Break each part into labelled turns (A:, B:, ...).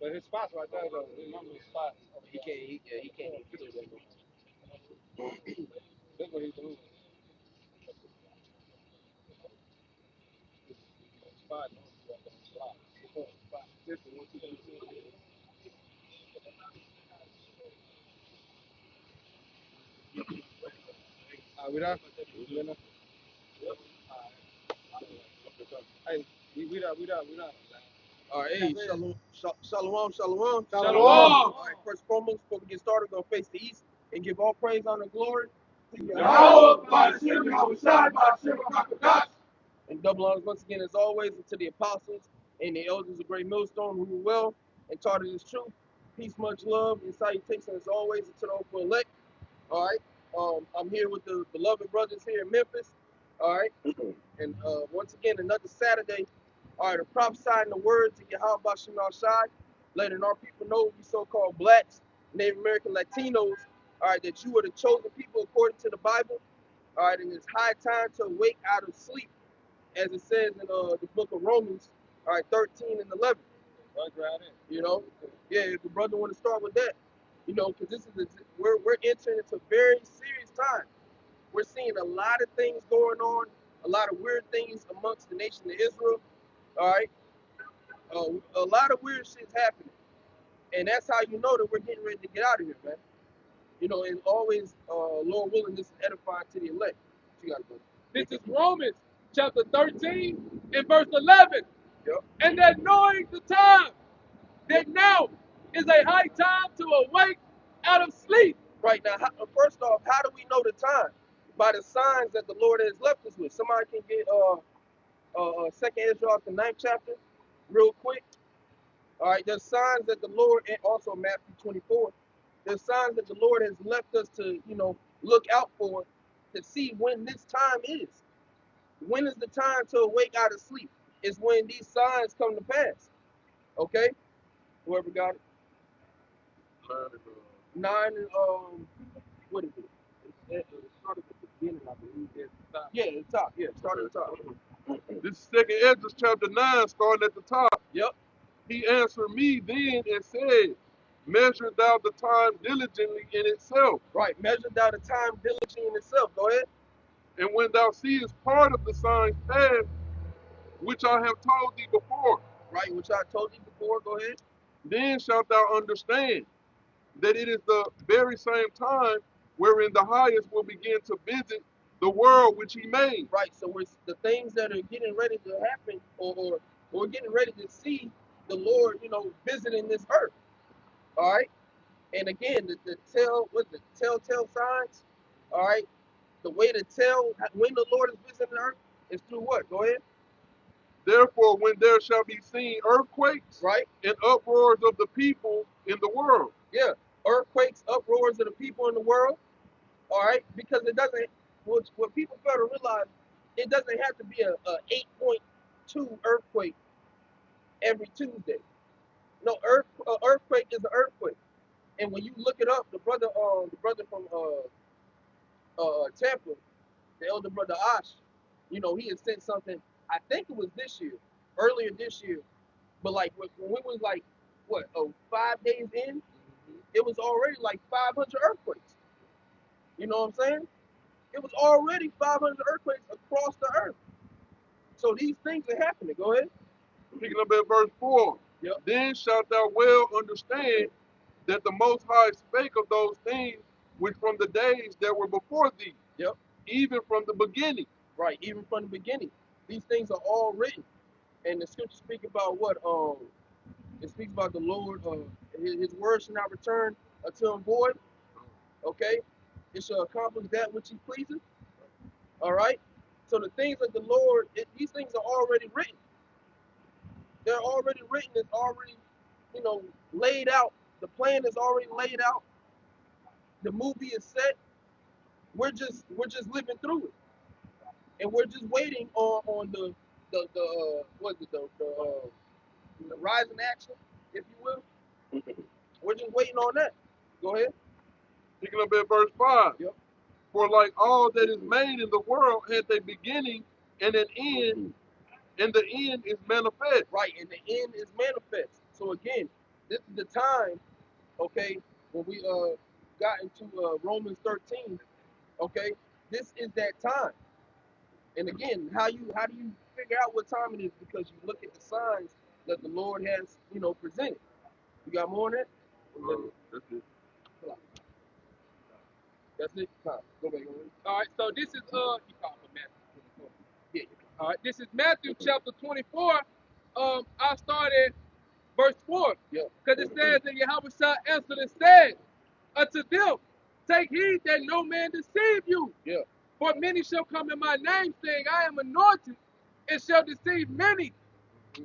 A: But his spot's right there, though. His number his spot.
B: He can't. He can't even clear that.
A: That's what he's doing. His spot. This is what he's doing. We done? We done? Hey, we done.
B: All right, hey, shalom.
A: Shalom.
B: All right, first and foremost, before we get started, we're going to face the east and give all praise, honor, and glory to
C: Yahweh, by the Shimon, I was shot by the Shimon, Crocodiles.
B: and double honors once again, as always, and to the apostles and the elders of Great Millstone who were well and taught it as truth. Peace, much love, and salutations as always to the hopeful elect. All right, I'm here with the beloved brothers here in Memphis. All right, and once again, another Saturday. All right, to prophesying the words of Yahweh Bashim Al-Shai, letting our people know, we so-called blacks, Native American Latinos, all right, that you are the chosen people according to the Bible. All right, and it's high time to awake out of sleep, as it says in the book of Romans, all right, 13 and 11. You know, yeah, if the brother want to start with that, you know, because this is we're entering into very serious time. We're seeing a lot of things going on, a lot of weird things amongst the nation of Israel. All right, a lot of weird shit's happening, and that's how you know that we're getting ready to get out of here, man. You know, and always, Lord willing, this is edifying to the elect. You gotta go.
C: This is Romans chapter 13 and verse 11.
B: Yep.
C: And that knowing the time, that now is a high time to awake out of sleep.
B: Right now, first off, how do we know the time? By the signs that the Lord has left us with. Somebody can get Second Ezra, the 9th chapter, real quick. All right, there's signs that the Lord, and also Matthew 24, there's signs that the Lord has left us to, you know, look out for, to see when this time is. When is the time to awake out of sleep? Is when these signs come to pass. Okay? Whoever got it. 9 and what is it? It started at the beginning, I believe. Yeah, at the top. Yeah, start at the top.
D: This is Second Ezra chapter 9, starting at the top.
B: Yep.
D: He answered me then and said, measure thou the time diligently in itself.
B: Right, measure thou the time diligently in itself. Go ahead.
D: And when thou seest part of the signs pass, which I have told thee before,
B: Right, which I told you before. Go ahead.
D: then shalt thou understand that it is the very same time wherein the highest will begin to visit the world which he made.
B: Right, so we're the things that are getting ready to happen, or we're getting ready to see the Lord, you know, visiting this earth. All right, and again, the telltale signs. All right, the way to tell when the Lord is visiting the earth is through what? Go ahead.
D: Therefore, when there shall be seen earthquakes,
B: Right,
D: and uproars of the people in the world.
B: yeah, earthquakes, uproars of the people in the world. All right, because it doesn't. What people fail to realize, it doesn't have to be a 8.2 earthquake every Tuesday. No, earthquake is an earthquake. And when you look it up, the brother from Tampa, the elder brother Ash, you know, he had sent something. I think it was this year, earlier this year, but like when we was like what, 5 days in, it was already like 500 earthquakes. You know what I'm saying? It was already 500 earthquakes across the earth. So these things are happening. Go ahead.
D: Picking up at verse 4.
B: Yep.
D: Then shalt thou well understand that the Most High spake of those things which from the days that were before thee,
B: Yep.
D: even from the beginning.
B: Right, even from the beginning. These things are all written. And the scripture speak about what? It speaks about the Lord, his word shall not return unto him void. Okay? It shall accomplish that which he pleases. All right? So the things of the Lord, these things are already written. They're already written. It's already, you know, laid out. The plan is already laid out. The movie is set. We're just living through it, and we're just waiting on the what is it, the rise in action, if you will. We're just waiting on that. Go ahead.
D: Picking up at verse 5.
B: Yep.
D: For like all that is made in the world had a beginning and an end, and the end is manifest.
B: Right, and the end is manifest. So again, This is the time, okay, when we got into Romans 13, okay? This is that time. And again, how do you figure out what time it is? Because you look at the signs that the Lord has, presented. You got more on that?
D: That's it.
B: That's it. Time. Go back.
C: All right, so this is you call for Matthew 24.
B: Yeah.
C: All right, this is Matthew chapter 24. I started verse 4.
B: Yeah.
C: Because it says that Yahweh shall answer and said unto them, take heed that no man deceive you.
B: Yeah.
C: For many shall come in my name, saying, I am anointed, and shall deceive many.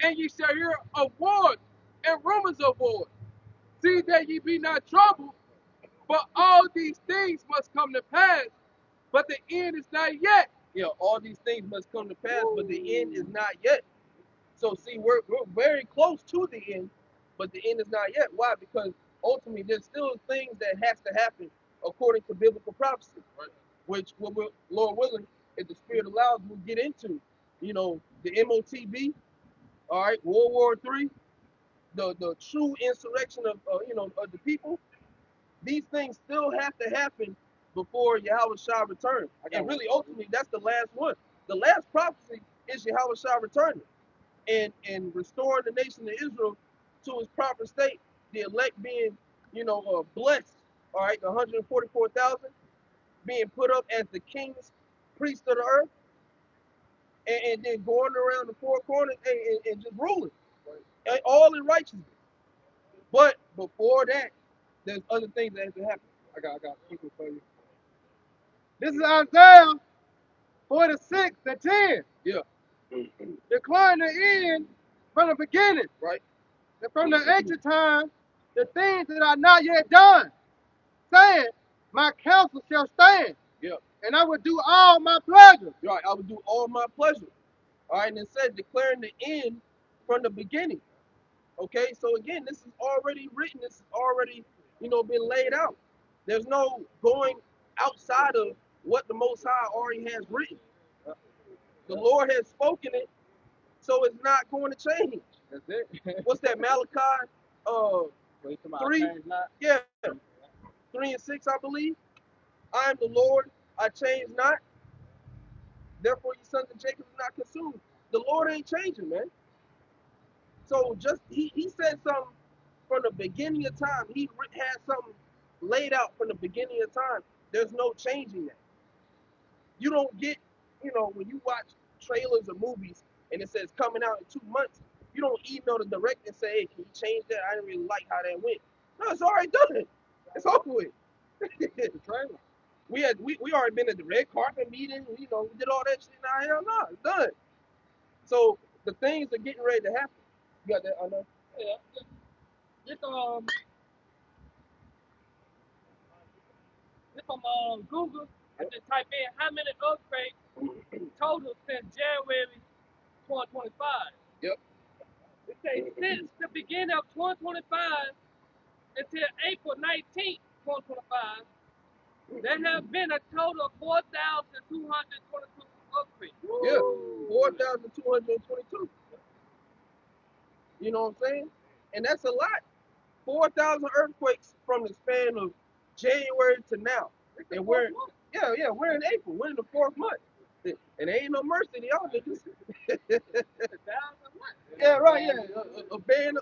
C: And ye shall hear of wars and rumors of wars. See that ye be not troubled, for all these things must come to pass, but the end is not yet.
B: Yeah, all these things must come to pass, but the end is not yet. So see, we're very close to the end, but the end is not yet. Why? Because ultimately there's still things that has to happen according to biblical prophecy, right? Which, Lord willing, if the Spirit allows, we'll get into. The MOTB, all right, World War III, the true insurrection of of the people. These things still have to happen before Yahweh shall return. And really, ultimately, that's the last one. The last prophecy is Yahweh shall return and restoring the nation of Israel to its proper state. The elect being, blessed. All right, the 144,000 being put up as the king's priest of the earth, and then going around the four corners and just ruling, all in righteousness. But before that, there's other things that have to happen.
A: I got something for you. This is Isaiah 46 and 10.
B: Yeah.
A: Declaring the end from the beginning.
B: Right.
A: And from the ancient time, the things that are not yet done. Saying, my counsel shall stand.
B: Yeah.
A: And I will do all my pleasure.
B: Right. I will do all my pleasure. All right. And it said declaring the end from the beginning. Okay. So again, this is already written. This is already, been laid out. There's no going outside of what the Most High already has written. The Lord has spoken it, so it's not going to change.
A: That's it.
B: What's that, Malachi? 3? Yeah, 3 and 6, I believe. I am the Lord, I change not. Therefore, you sons of Jacob are not consumed. The Lord ain't changing, man. So just he said something from the beginning of time. He had something laid out from the beginning of time. There's no changing that. You don't get, when you watch trailers or movies and it says coming out in 2 months, you don't email the director and say, hey, can you change that? I didn't really like how that went. No, it's already done. It's over with. The trailer. We already been at the red carpet meeting, we did all that shit. Now, hell no, it's done. So the things are getting ready to happen. You got that, I know?
C: Yeah. This from Google. I just type in how many earthquakes total since January 2025.
B: Yep.
C: It says since the beginning of 2025 until April 19th, 2025, there have been a total of 4,222 earthquakes.
B: Yeah, 4,222. You know what I'm saying? And that's a lot. 4,000 earthquakes from the span of January to now. And we're in April. We're in the 4th month. And there ain't no mercy to y'all niggas. Yeah, right, yeah. A band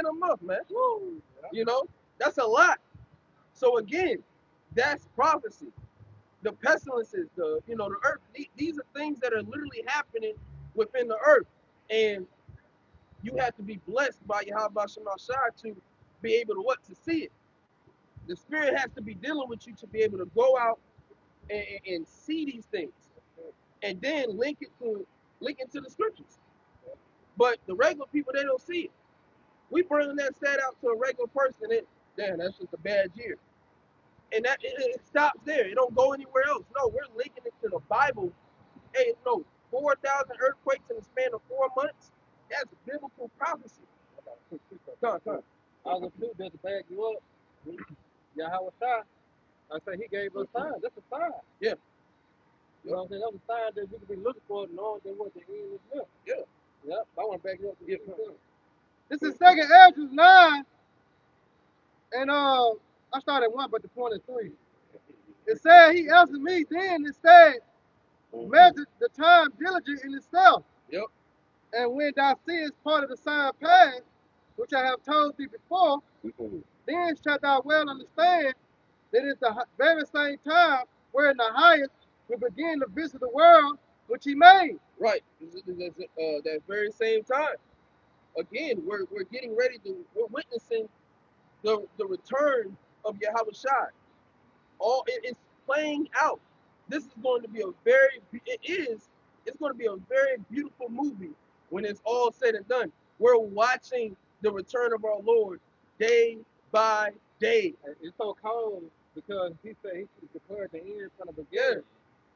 B: a month, man. That's a lot. So again, that's prophecy. The pestilences, the earth, these are things that are literally happening within the earth. And you have to be blessed by Yahweh Shemashai to be able to see it. The Spirit has to be dealing with you to be able to go out and see these things, and then link into the scriptures. But the regular people, they don't see it. We bring that stat out to a regular person, and damn, that's just a bad year. And that it stops there. It don't go anywhere else. No, we're linking it to the Bible. Hey, no, 4,000 earthquakes in the span of 4 months. That's biblical prophecy. Come on.
A: I was going to do to back you up. Yahweh Shai. I say he gave us signs. That's a sign.
B: Yeah.
A: You know what I'm saying? That was a sign that we could be looking for, knowing that what the end is with.
B: Yeah.
A: Yep. I want to back you up.
B: Yeah.
A: This is 2nd Ezra 9 And I started at 1, but the point is 3. It said, he answered me, then it said, measure the time diligent in itself.
B: Yep.
A: And when thou seest part of the sign past, which I have told thee before, then shalt thou well understand that it's the very same time wherein the highest will begin to visit the world which he made.
B: Right. That very same time. Again, we're getting ready to, we're witnessing the return of Yahweh Shai. It's playing out. This is going to be it's going to be a very beautiful movie when it's all said and done. We're watching the return of our Lord day by day.
A: It's so cold because he said he declared the end from the
B: Yeah.
A: beginning.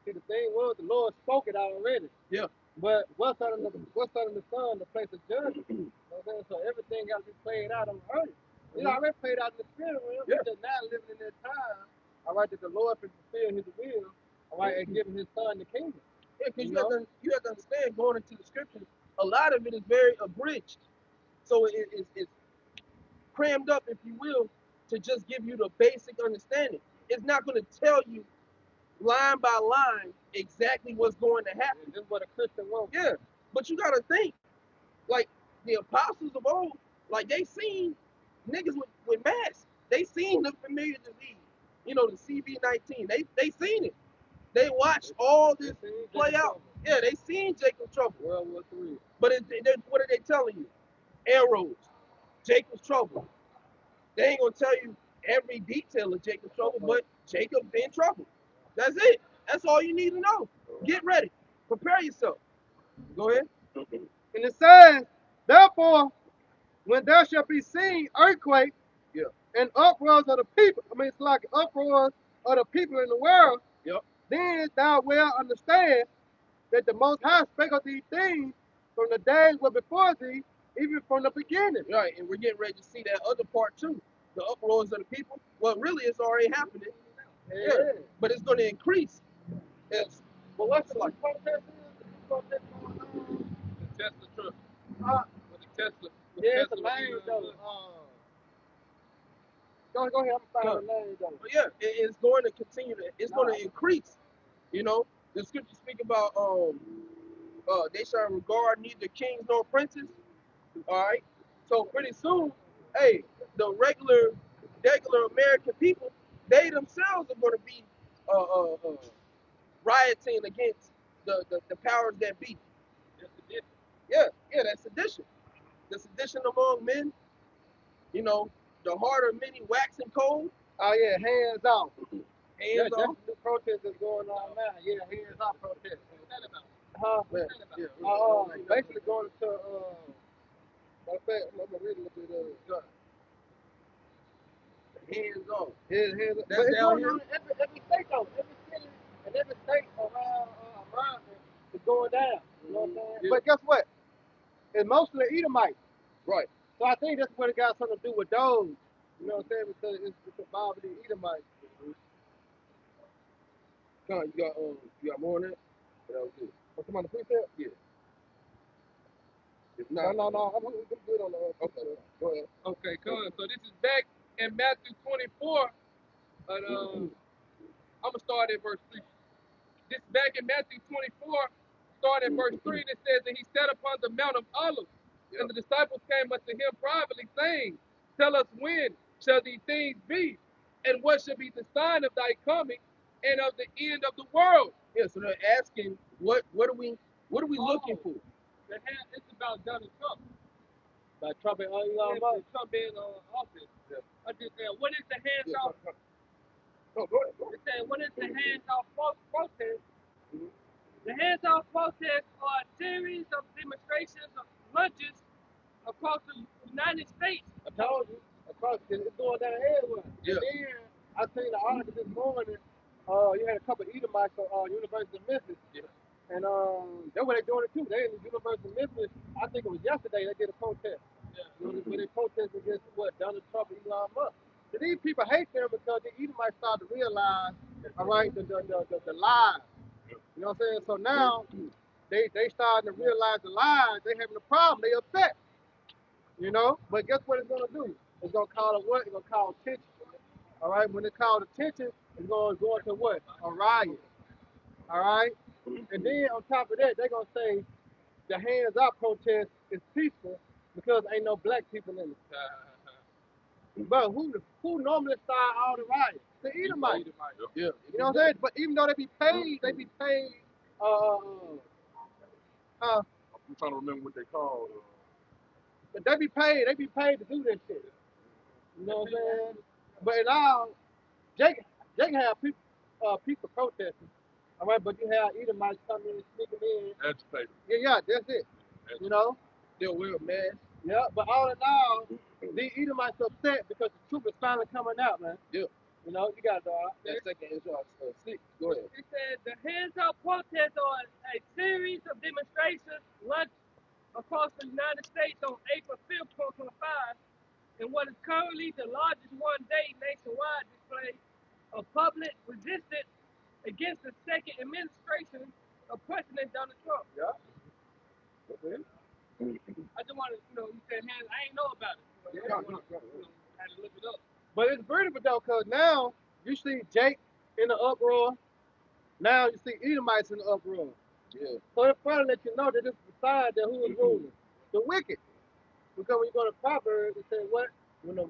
A: See, the thing was, the Lord spoke it already.
B: Yeah.
A: But what's under the sun, the place of judgment? You know what I'm saying? So everything got to be played out on earth. It already played out in the spirit realm.
B: Yeah.
A: We're just now living in that time, all right, that the Lord can fulfill his will, all right, and giving his son the kingdom.
B: Yeah, because you have to understand, going into the scriptures, a lot of it is very abridged. So it's crammed up, if you will, to just give you the basic understanding. It's not going to tell you line by line exactly what's going to happen.
A: This is what a Christian wants.
B: Yeah, but you got to think, like the apostles of old, like they seen niggas with masks. They seen the familiar disease, the CV-19. They seen it. They watched all this play out. Yeah, they seen Jacob's trouble.
A: World War III.
B: But what are they telling you? Arrows, Jacob's trouble. They ain't gonna tell you every detail of Jacob's trouble, but Jacob's in trouble. That's it. That's all you need to know. Get ready. Prepare yourself. Go ahead.
A: And it says, therefore, when there shall be seen earthquake
B: Yeah.
A: and uproars of the people, it's like uproars of the people in the world,
B: Yep.
A: then thou wilt understand that the Most High spake of these things from the days were before thee, even from the beginning.
B: Right, and we're getting ready to see that other part too. The uproars of the people. Well, really, it's already happening. Yeah. But it's going to increase.
A: But what's the
B: like
A: protest
C: The Tesla truck. With the Tesla.
A: Yeah, it's a lane though. Go ahead, I'm finding the lane though.
B: But yeah, it's going to continue it's going to increase. The scriptures speak about they shall regard neither kings nor princes. All right. So pretty soon, hey, the regular American people, they themselves are going to be rioting against the powers that be. Yeah, that's sedition. The sedition among men. The heart of many waxing cold.
A: Oh yeah, hands off.
B: Hands
A: That's
B: off.
A: the protest that's going on now. Yeah, hands off protest.
C: What's that about?
A: Huh?
B: Yeah.
A: Basically going to matter of fact, I'm gonna read a little bit of it.
B: Hands off.
A: Hands
B: That's
A: but it's
B: down
A: going
B: here?
A: on in every state though. Every city and every state around is going down. You know what I'm saying?
B: Yeah.
A: But guess what? It's mostly Edomites.
B: Right.
A: So I think that's what it got something to do with those. You know what I'm saying? Because it's involved in Edomites.
B: Con, you got more on that? But that was good.
A: Oh, come on, the precept?
B: Yeah. If
A: No,
B: not,
A: I'm good on the
B: okay. Go ahead.
C: Okay, cool. So this is back in Matthew 24. And I'm going to start at verse 3. This is back in Matthew 24, start at verse 3, and it says, and he sat upon the Mount of Olives, and the disciples came unto him privately, saying, tell us when shall these things be, and what shall be the sign of thy coming and of the end of the world?
B: Yeah, so they're asking, what are we looking for?
C: It's about Donald Trump.
A: By Trump and
C: Trump being in office.
B: Yeah.
C: I just said, what is the hands off?
B: No, go ahead.
C: It said, what is the hands off protest? The hands off protests are a series of demonstrations of lunches across the United States.
A: I told you, it's going down everywhere.
B: Yeah.
A: And then I seen the article this morning. You had a couple of Edomites on University of Memphis.
B: Yeah.
A: And that's what they're doing it too. They in the University of Memphis. I think it was yesterday they did a protest.
C: Yeah.
A: Where they protested against Donald Trump and Elon Musk. So these people hate them because the Edomites started to realize, all right, the lies. You know what I'm saying? So now they starting to realize the lies. They having a problem. They upset. But guess what it's gonna do? It's gonna call it what? It's gonna call attention. All right. When it calls attention, it's gonna go into what? A riot. All right. And then on top of that, they're gonna say the hands up protest is peaceful because ain't no black people in it. But who normally start all the riots? The Edomites.
B: Yeah.
A: You know what I'm saying? But even though they be paid.
D: I'm trying to remember what they called.
A: But they be paid to do that shit. You know what I'm saying? But now, Jake have people protesting. All right, but you have Edomites coming in, sneaking in.
D: Agitated.
A: Yeah, that's it. You know?
B: They'll wear a mask.
A: Yeah, but all in all, these Edomites upset because the truth is finally coming out, man.
B: Yeah.
A: You know, you got to
B: That second Israel 6. Go ahead.
E: It said the hands-up protest on a series of demonstrations launched across the United States on April 5th, 2025, in what is currently the largest one-day nationwide display of public resistance against the second administration of President Donald Trump.
A: Yeah.
E: I just wanted to, you said hands. I ain't know about it.
A: Yeah.
E: Had to look it up.
A: But it's beautiful though, because now you see Jake in the uproar. Now you see Edomites in the uproar.
B: Yeah.
A: So it's probably let you know that this is the side that who is ruling. The wicked. Because when you go to Proverbs, it says what? When the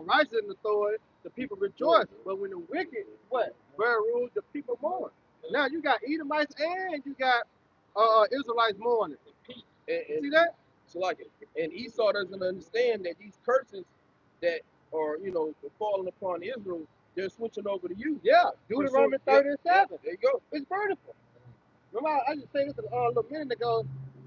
A: righteous in authority, the people rejoice. But when the wicked, what? Bear rules, the people mourn. Now you got Edomites and you got Israelites mourning.
B: And
A: See that?
B: So like it. And Esau doesn't understand that these curses that are, falling upon Israel, they're switching over to you.
A: Yeah. Deuteronomy 37.
B: Yeah, there you go.
A: It's beautiful. Remember, I just said this a little minute ago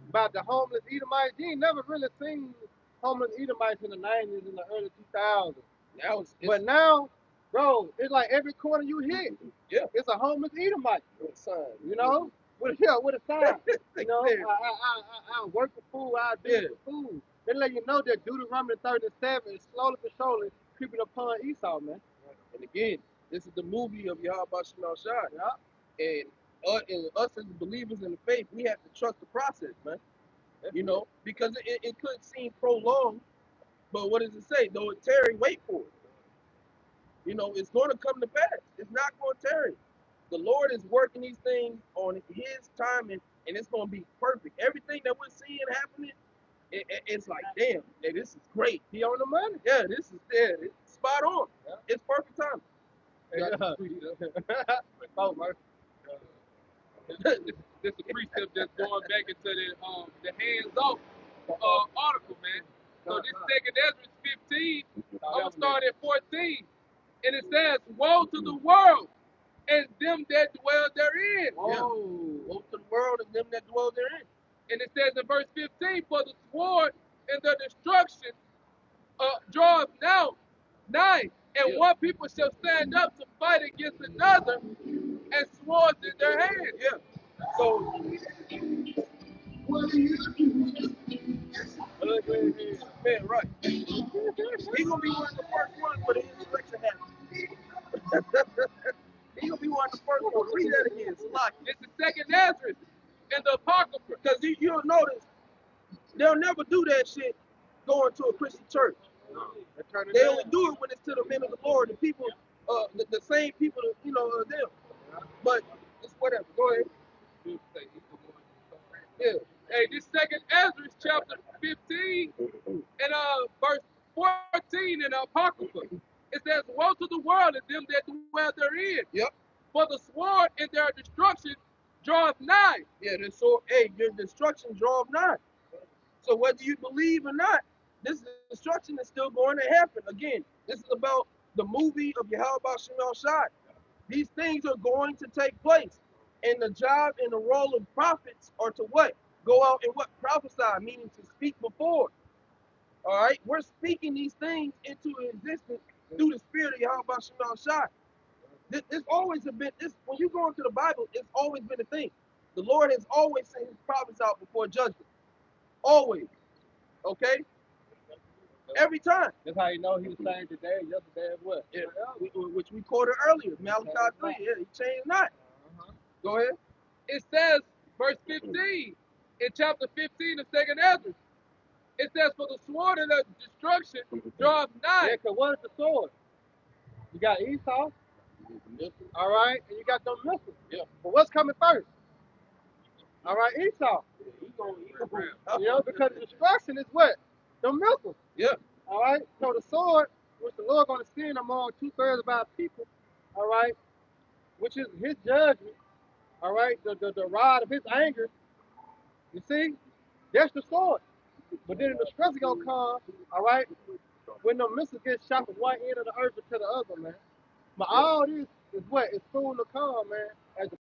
A: about the homeless Edomites. You ain't never really seen homeless Edomites in the 90s and the early 2000s. But now, bro, it's like every corner you hit, it's a homeless Edomite.
B: With a sign.
A: You know? With a sign. You know, I work for food, I do for food. They let you know that Deuteronomy 37 is slowly but surely creeping upon Esau, man.
B: And again, this is the movie of Yahweh Shem Shai.
A: Yeah.
B: And us as believers in the faith, we have to trust the process, man. Because it could seem prolonged, but what does it say? Though it tarry, wait for it. It's going to come to pass. It's not going to tarry. The Lord is working these things on His timing, and it's going to be perfect. Everything that we're seeing happening, it's like, damn, this is great.
A: He on the money.
B: Yeah, it's spot on. Yeah. It's perfect time.
A: Oh, mercy.
C: This is a precept that's going back into the hands-off article, man. So this second Ezra 15, I'm going to start at 14. And it says, woe to the world and them that dwell therein.
B: Woe to the world and them that dwell therein.
C: And it says in verse 15, for the sword and the destruction draweth now nigh, and one people shall stand up to fight against another, and swords in their hands.
B: Yeah. So, man, right. He's gonna be one of the first ones where the insurrection happens. He's gonna be one of the first ones. Read that again.
C: It's the second Ezra in the Apocrypha.
B: Because you'll notice they'll never do that shit going to a Christian church. They only do it when it's to the men of the Lord, the people, the same people, them. But it's whatever. Go ahead.
C: Yeah. Hey, this second Ezra chapter 15 and verse 14 in the Apocrypha. It says, woe to the world and them that dwell therein.
B: Yep.
C: For the sword in their destruction draweth nigh.
B: Yeah, your destruction draweth nigh. So whether you believe or not, this destruction is still going to happen. Again, this is about the movie of Yahweh Shem Shai. These things are going to take place. And the job and the role of prophets are to what? Go out and what? Prophesy, meaning to speak before. All right? We're speaking these things into existence through the spirit of Yahweh Shem Shai. This always been, when you go into the Bible, it's always been a thing. The Lord has always sent His prophets out before judgment. Always. Okay? Every time.
A: That's how you know He was saying today and yesterday as well.
B: Yeah, which we quoted earlier, Malachi 3. Yeah, He changed not. Go ahead.
C: It says, verse 15, in chapter 15 of 2nd Ezra, It says, for the sword of the destruction draweth nigh.
A: Yeah, because what is the sword? You got Esau, all right, and you got them missiles.
B: Yeah.
A: But what's coming first? All right, Esau. You know, because the destruction is what? The missiles.
B: Yeah.
A: All right. So the sword, which the Lord going to send among 2/3 of our people, all right, which is His judgment. All right, the rod of His anger. You see, that's the sword. But then the destruction gonna come. All right, when the missiles get shot from one end of the earth to the other, man. But all this is what is soon to come, man.